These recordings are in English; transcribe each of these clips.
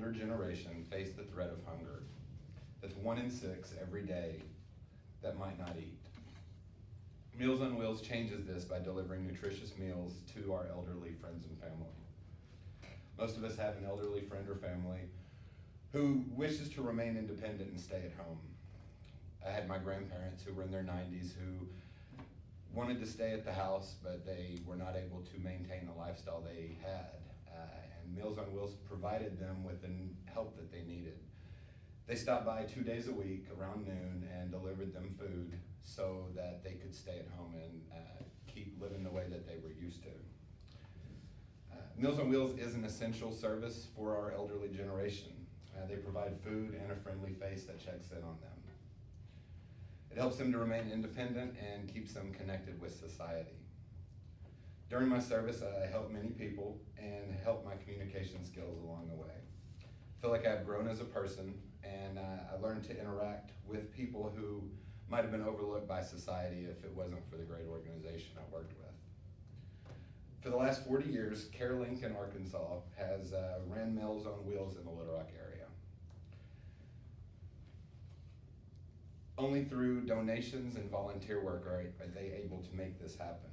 older generation face the threat of hunger. That's 1 in 6 every day that might not eat. Meals on Wheels changes this by delivering nutritious meals to our elderly friends and family. Most of us have an elderly friend or family who wishes to remain independent and stay at home. I had my grandparents who were in their 90s who wanted to stay at the house, but they were not able to maintain the lifestyle they had. And Meals on Wheels provided them with the help that they needed. They stopped by 2 days a week around noon and delivered them food so that they could stay at home and keep living the way that they were used to. Meals on Wheels is an essential service for our elderly generation. They provide food and a friendly face that checks in on them. It helps them to remain independent and keeps them connected with society. During my service, I helped many people and helped my communication skills along the way. I feel like I've grown as a person, and I learned to interact with people who might have been overlooked by society if it wasn't for the great organization I worked with. For the last 40 years, CareLink in Arkansas has ran Meals on Wheels in the Little Rock area. Only through donations and volunteer work are they able to make this happen.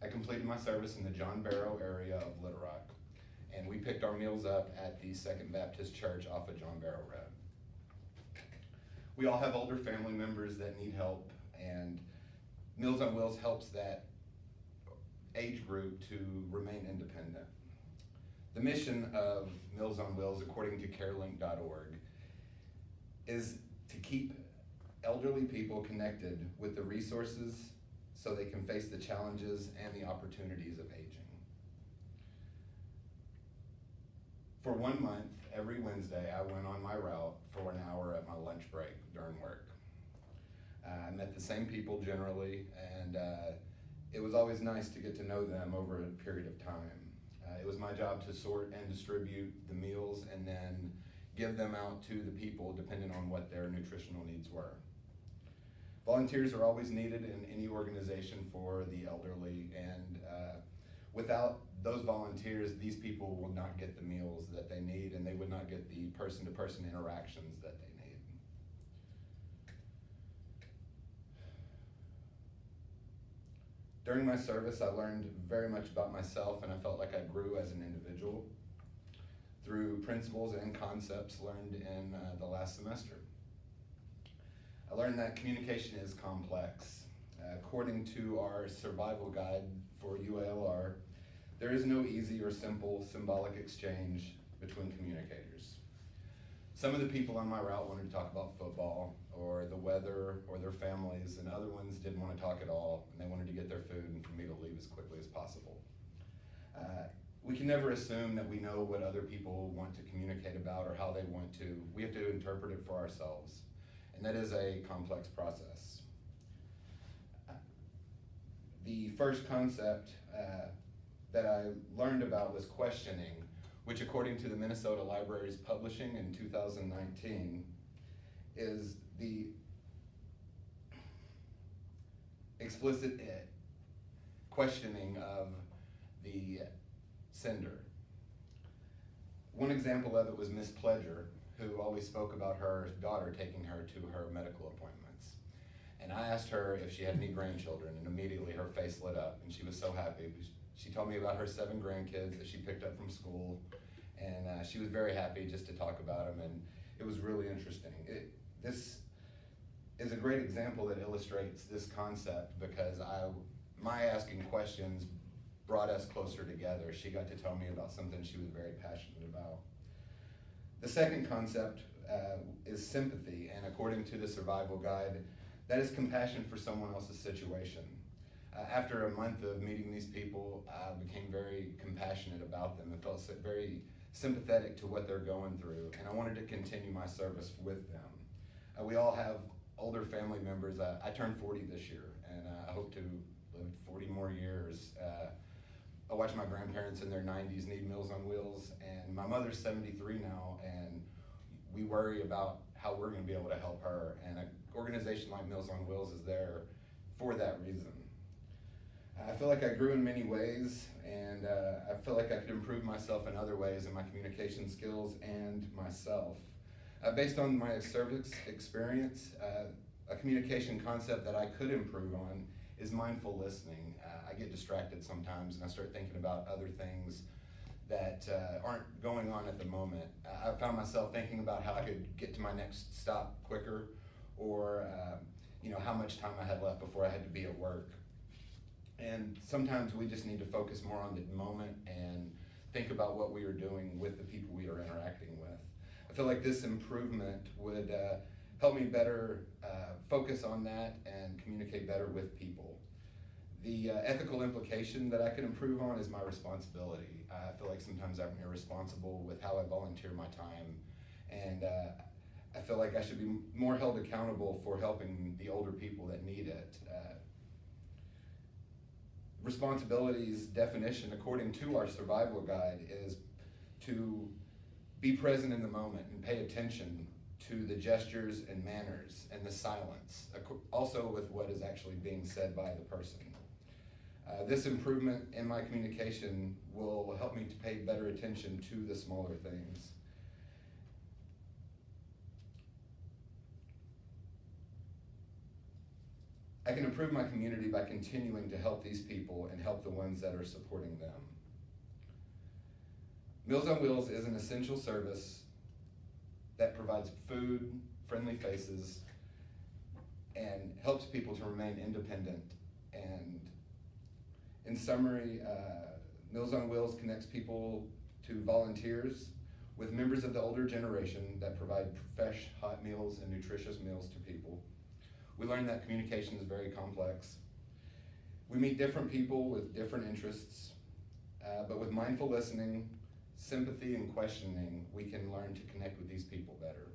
I completed my service in the John Barrow area of Little Rock, and we picked our meals up at the Second Baptist Church off of John Barrow Road. We all have older family members that need help, and Meals on Wheels helps that age group to remain independent. The mission of Meals on Wheels, according to carelink.org, is to keep elderly people connected with the resources so they can face the challenges and the opportunities of aging. For 1 month, every Wednesday, I went on my route for an hour at my lunch break during work. I met the same people generally, and it was always nice to get to know them over a period of time. It was my job to sort and distribute the meals and then give them out to the people depending on what their nutritional needs were. Volunteers are always needed in any organization for the elderly, and without those volunteers, these people will not get the meals that they need, and they would not get the person-to-person interactions that they need. During my service, I learned very much about myself, and I felt like I grew as an individual through principles and concepts learned in the last semester. I learned that communication is complex. According to our survival guide for UALR, there is no easy or simple symbolic exchange between communicators. Some of the people on my route wanted to talk about football or the weather or their families, and other ones didn't want to talk at all, and they wanted to get their food and for me to leave as quickly as possible. We can never assume that we know what other people want to communicate about or how they want to. We have to interpret it for ourselves. And that is a complex process. The first concept that I learned about was questioning, which according to the Minnesota Library's publishing in 2019 is the explicit questioning of the sender. One example of it was Miss Pledger, who always spoke about her daughter taking her to her medical appointments. And I asked her if she had any grandchildren, and immediately her face lit up, and she was so happy. She told me about her 7 grandkids that she picked up from school, and she was very happy just to talk about them, and it was really interesting. This is a great example that illustrates this concept because my asking questions brought us closer together. She got to tell me about something she was very passionate about. The second concept is sympathy, and according to the survival guide, that is compassion for someone else's situation. After a month of meeting these people, I became very compassionate about them and felt very sympathetic to what they're going through, and I wanted to continue my service with them. We all have older family members. I turned 40 this year, and I hope to live 40 more years. I watch my grandparents in their 90s need Meals on Wheels, and my mother's 73 now, and we worry about how we're going to be able to help her, and an organization like Meals on Wheels is there for that reason. I feel like I grew in many ways, and I feel like I could improve myself in other ways in my communication skills and myself. Based on my service experience, a communication concept that I could improve on is mindful listening. I get distracted sometimes and I start thinking about other things that aren't going on at the moment. I found myself thinking about how I could get to my next stop quicker, or how much time I had left before I had to be at work. And sometimes we just need to focus more on the moment and think about what we are doing with the people we are interacting with. I feel like this improvement would help me better focus on that and communicate better with people. The ethical implication that I could improve on is my responsibility. I feel like sometimes I'm irresponsible with how I volunteer my time, and I feel like I should be more held accountable for helping the older people that need it. Responsibility's definition, according to our survival guide, is to be present in the moment and pay attention to the gestures and manners and the silence, also with what is actually being said by the person. This improvement in my communication will help me to pay better attention to the smaller things. I can improve my community by continuing to help these people and help the ones that are supporting them. Meals on Wheels is an essential service that provides food, friendly faces, and helps people to remain independent. And in summary, Meals on Wheels connects people to volunteers with members of the older generation that provide fresh, hot meals and nutritious meals to people. We learned that communication is very complex. We meet different people with different interests, but with mindful listening, sympathy, and questioning, we can learn to connect with these people better.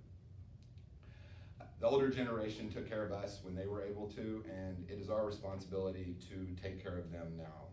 The older generation took care of us when they were able to, and it is our responsibility to take care of them now.